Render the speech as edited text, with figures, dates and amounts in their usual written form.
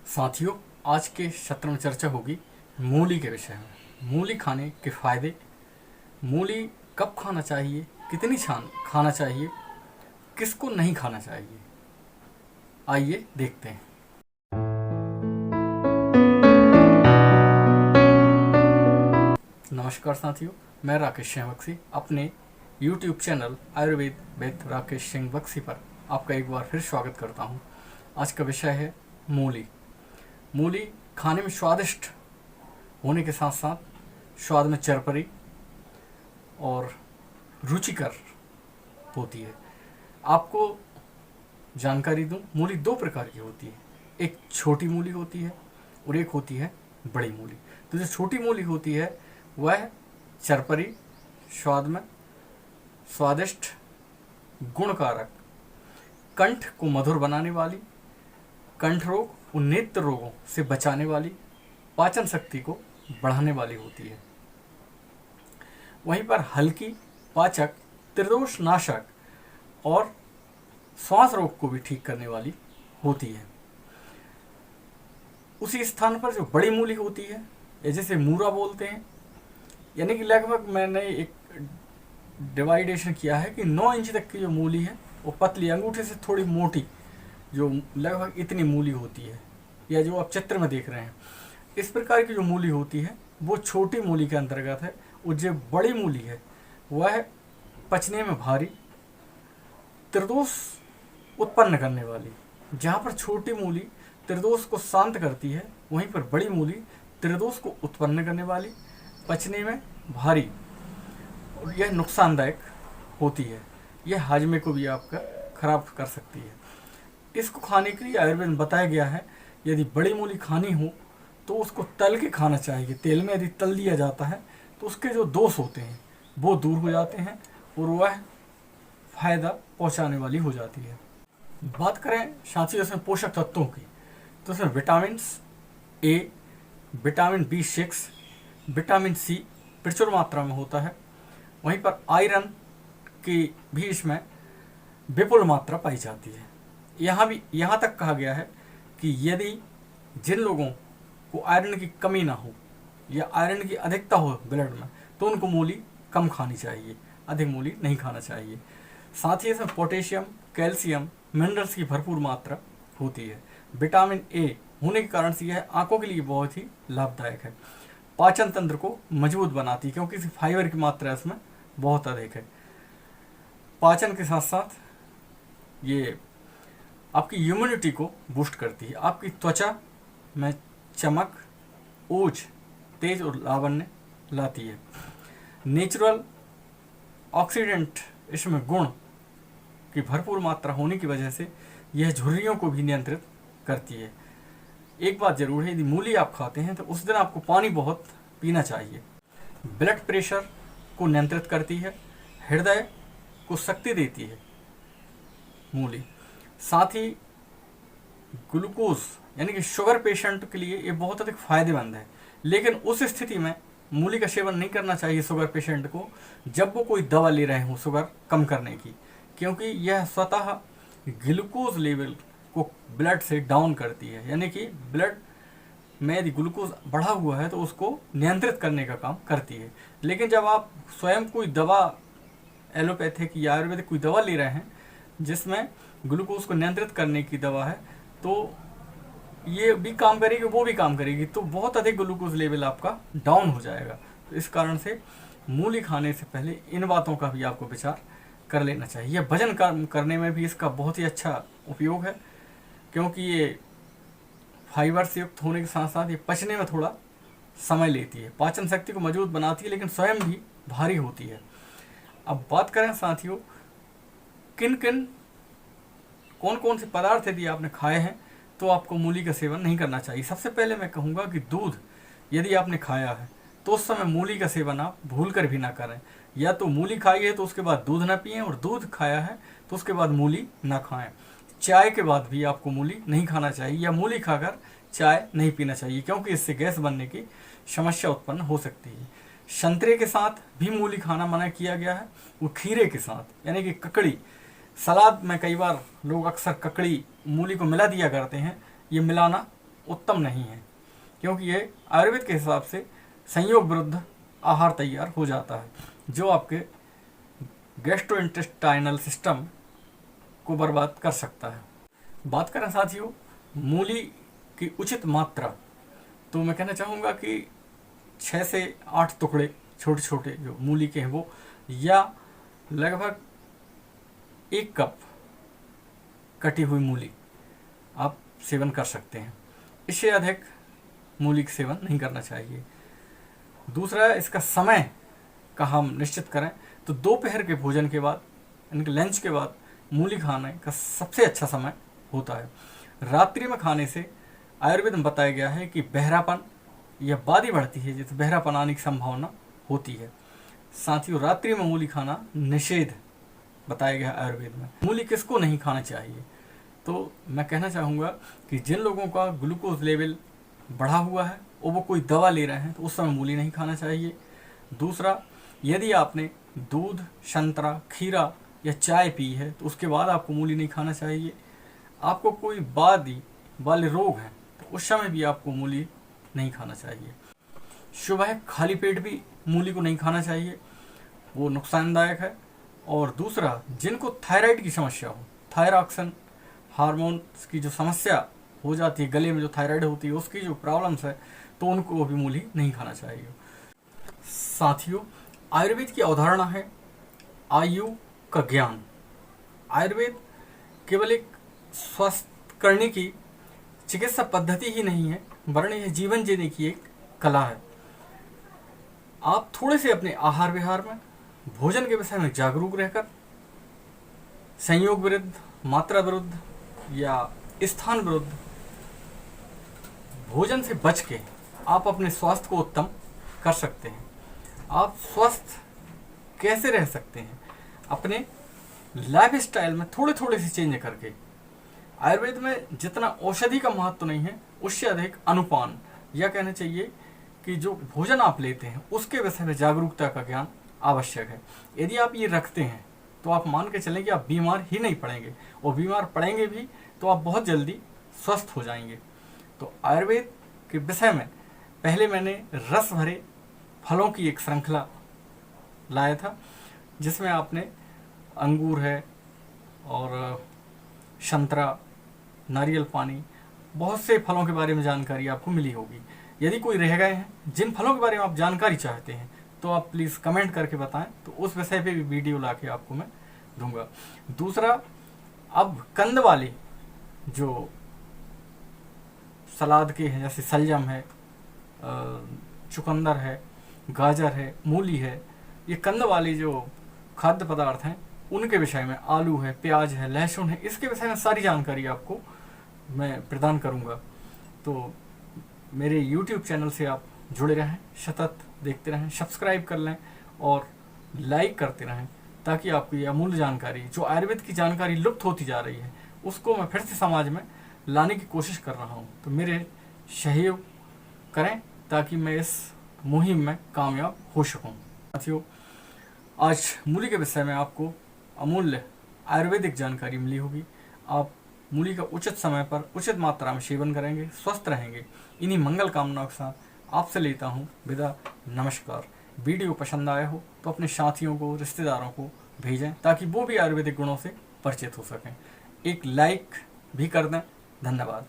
साथियों, आज के सत्र में चर्चा होगी मूली के विषय में। मूली खाने के फायदे, मूली कब खाना चाहिए, कितनी खाना चाहिए, किसको नहीं खाना चाहिए, आइए देखते हैं। नमस्कार साथियों, मैं राकेश सिंह बक्सी अपने YouTube channel Ayurveda with Rakesh Singh Baksi पर आपका एक बार फिर स्वागत करता हूं। आज का विषय है मूली। मूली खाने में स्वादिष्ट होने के साथ साथ स्वाद में चरपरी और रुचिकर होती है। आपको जानकारी दूं, मूली दो प्रकार की होती है। एक छोटी मूली होती है और एक होती है बड़ी मूली। तो जो छोटी मूली होती है वह चरपरी, स्वाद में स्वादिष्ट, गुणकारक, कंठ को मधुर बनाने वाली, कंठ रोग और नेत्र रोगों से बचाने वाली, पाचन शक्ति को बढ़ाने वाली होती है। वहीं पर हल्की, पाचक, त्रिदोष नाशक और श्वास रोग को भी ठीक करने वाली होती है। उसी स्थान पर जो बड़ी मूली होती है, या जिसे मूरा बोलते हैं, यानी कि लगभग मैंने एक डिवाइडेशन किया है कि 9 इंच तक की जो मूली है वो पतली, अंगूठे से थोड़ी मोटी, जो लगभग इतनी मूली होती है, या जो आप चित्र में देख रहे हैं, इस प्रकार की जो मूली होती है वो छोटी मूली के अंतर्गत है। और जो बड़ी मूली है वह पचने में भारी, त्रिदोष उत्पन्न करने वाली। जहाँ पर छोटी मूली त्रिदोष को शांत करती है, वहीं पर बड़ी मूली त्रिदोष को उत्पन्न करने वाली, पचने में भारी, और यह नुकसानदायक होती है। यह हाजमे को भी आपका खराब कर सकती है। इसको खाने के लिए आयुर्वेद में बताया गया है, यदि बड़ी मूली खानी हो तो उसको तल के खाना चाहिए। तेल में यदि तल दिया जाता है तो उसके जो दोष होते हैं वो दूर हो जाते हैं और वह फायदा पहुंचाने वाली हो जाती है। बात करें साथियों इसमें पोषक तत्वों की, तो इसमें vitamin A, vitamin B6, vitamin C प्रचुर मात्रा में होता है। वहीं पर आयरन की भी इसमें विपुल मात्रा पाई जाती है। यहाँ तक कहा गया है कि यदि जिन लोगों को आयरन की कमी ना हो या आयरन की अधिकता हो ब्लड में, तो उनको मूली कम खानी चाहिए, अधिक मूली नहीं खाना चाहिए। साथ ही इसमें पोटेशियम, कैल्शियम, मिनरल्स की भरपूर मात्रा होती है। विटामिन ए होने के कारण से यह आंखों के लिए बहुत ही लाभदायक है। पाचन तंत्र को मजबूत बनाती है क्योंकि इस फाइबर की मात्रा इसमें बहुत अधिक है। पाचन के साथ साथ ये आपकी इम्यूनिटी को बूस्ट करती है। आपकी त्वचा में चमक, ओज, तेज और लावण्य लाती है। नेचुरल ऑक्सीडेंट इसमें गुण की भरपूर मात्रा होने की वजह से यह झुर्रियों को भी नियंत्रित करती है। एक बात जरूर है, यदि मूली आप खाते हैं तो उस दिन आपको पानी बहुत पीना चाहिए। ब्लड प्रेशर को नियंत्रित करती है, हृदय को शक्ति देती है मूली। साथ ही ग्लूकोज यानी कि शुगर पेशेंट के लिए ये बहुत अधिक फायदेमंद है। लेकिन उस स्थिति में मूली का सेवन नहीं करना चाहिए शुगर पेशेंट को, जब वो कोई दवा ले रहे हो शुगर कम करने की, क्योंकि यह स्वतः ग्लूकोज लेवल को ब्लड से डाउन करती है। यानी कि ब्लड में यदि ग्लूकोज बढ़ा हुआ है तो उसको नियंत्रित करने का काम करती है। लेकिन जब आप स्वयं कोई दवा, एलोपैथिक या आयुर्वेदिक कोई दवा ले रहे हैं जिसमें ग्लूकोज को नियंत्रित करने की दवा है, तो ये भी काम करेगी, वो भी काम करेगी, तो बहुत अधिक ग्लूकोज लेवल आपका डाउन हो जाएगा। तो इस कारण से मूली खाने से पहले इन बातों का भी आपको विचार कर लेना चाहिए। वजन कम करने में भी इसका बहुत ही अच्छा उपयोग है, क्योंकि ये फाइबर से युक्त होने के साथ साथ ये पचने में थोड़ा समय लेती है, पाचन शक्ति को मजबूत बनाती है, लेकिन स्वयं भी भारी होती है। अब बात करें साथियों, कौन कौन से पदार्थ यदि आपने खाए हैं तो आपको मूली का सेवन नहीं करना चाहिए। सबसे पहले मैं कहूँगा कि दूध यदि आपने खाया है तो उस समय मूली का सेवन आप भूल कर भी ना करें। या तो मूली खाई है तो उसके बाद दूध ना पिएं, और दूध खाया है तो उसके बाद मूली ना खाएं। चाय के बाद भी आपको मूली नहीं खाना चाहिए, या मूली खाकर चाय नहीं पीना चाहिए, क्योंकि इससे गैस बनने की समस्या उत्पन्न हो सकती है। संतरे के साथ भी मूली खाना मना किया गया है, वो खीरे के साथ, यानी कि ककड़ी। सलाद में कई बार लोग अक्सर ककड़ी मूली को मिला दिया करते हैं, ये मिलाना उत्तम नहीं है, क्योंकि ये आयुर्वेद के हिसाब से संयोग विरुद्ध आहार तैयार हो जाता है, जो आपके गैस्ट्रोइंटेस्टाइनल सिस्टम को बर्बाद कर सकता है। बात करें साथियों मूली की उचित मात्रा, तो मैं कहना चाहूँगा कि 6 से 8 टुकड़े छोटे छोटे जो मूली के हैं वो, या लगभग 1 कप कटी हुई मूली आप सेवन कर सकते हैं। इससे अधिक मूली का सेवन नहीं करना चाहिए। दूसरा, इसका समय का हम निश्चित करें तो दोपहर के भोजन के बाद, इनके लंच के बाद मूली खाने का सबसे अच्छा समय होता है। रात्रि में खाने से आयुर्वेद में बताया गया है कि बहरापन या बादी बढ़ती है, जिससे बहरापन आने की संभावना होती है। साथियों रात्रि में मूली खाना निषेध बताया गया है आयुर्वेद में। मूली किसको नहीं खाना चाहिए, तो मैं कहना चाहूँगा कि जिन लोगों का ग्लूकोज लेवल बढ़ा हुआ है और वो कोई दवा ले रहे हैं तो उस समय मूली नहीं खाना चाहिए। दूसरा, यदि आपने दूध, संतरा, खीरा या चाय पी है तो उसके बाद आपको मूली नहीं खाना चाहिए। आपको कोई बादी वाले रोग हैं तो उस समय भी आपको मूली नहीं खाना चाहिए। सुबह खाली पेट भी मूली को नहीं खाना चाहिए, वो नुकसानदायक है। और दूसरा, जिनको थायराइड की समस्या हो, थायरॉक्सिन हार्मोन्स की जो समस्या हो जाती है, गले में जो थायराइड होती है उसकी जो प्रॉब्लम्स है, तो उनको भी मूली नहीं खाना चाहिए। साथियों आयुर्वेद की अवधारणा है आयु का ज्ञान। आयुर्वेद केवल एक स्वस्थ करने की चिकित्सा पद्धति ही नहीं है, वरन यह जीवन जीने की एक कला है। आप थोड़े से अपने आहार विहार में, भोजन के विषय में जागरूक रहकर संयोग विरुद्ध, मात्रा विरुद्ध या स्थान विरुद्ध भोजन से बच के आप अपने स्वास्थ्य को उत्तम कर सकते हैं। आप स्वस्थ कैसे रह सकते हैं? अपने लाइफ स्टाइल में थोड़े थोड़े से चेंज करके। आयुर्वेद में जितना औषधि का महत्व नहीं है, उससे अधिक अनुपान, या कहना चाहिए कि जो भोजन आप लेते हैं उसके विषय में जागरूकता का ज्ञान आवश्यक है। यदि आप ये रखते हैं तो आप मान के चलें कि आप बीमार ही नहीं पड़ेंगे, और बीमार पड़ेंगे भी तो आप बहुत जल्दी स्वस्थ हो जाएंगे। तो आयुर्वेद के विषय में पहले मैंने रस भरे फलों की एक श्रृंखला लाया था, जिसमें आपने अंगूर है और संतरा, नारियल पानी, बहुत से फलों के बारे में जानकारी आपको मिली होगी। यदि कोई रह गए हैं जिन फलों के बारे में आप जानकारी चाहते हैं तो आप प्लीज़ कमेंट करके बताएं, तो उस विषय पे भी वीडियो लाके आपको मैं दूंगा। दूसरा, अब कंद वाले जो सलाद के हैं, जैसे सलजम है, चुकंदर है, गाजर है, मूली है, ये कंद वाले जो खाद्य पदार्थ हैं उनके विषय में, आलू है, प्याज है, लहसुन है, इसके विषय में सारी जानकारी आपको मैं प्रदान करूंगा। तो मेरे YouTube चैनल से आप जुड़े रहें, सतत देखते रहें, सब्सक्राइब कर लें और लाइक करते रहें, ताकि आपको ये अमूल्य जानकारी, जो आयुर्वेद की जानकारी लुप्त होती जा रही है, उसको मैं फिर से समाज में लाने की कोशिश कर रहा हूँ। तो मेरे सहयोग करें ताकि मैं इस मुहिम में कामयाब हो सकूँ। साथियों आज मूली के विषय में आपको अमूल्य आयुर्वेदिक जानकारी मिली होगी। आप मूली का उचित समय पर उचित मात्रा में सेवन करेंगे, स्वस्थ रहेंगे। इन्हीं मंगल कामनाओं के साथ आपसे लेता हूँ विदा। नमस्कार। वीडियो पसंद आया हो तो अपने साथियों को, रिश्तेदारों को भेजें, ताकि वो भी आयुर्वेदिक गुणों से परिचित हो सकें। एक लाइक भी कर दें। धन्यवाद।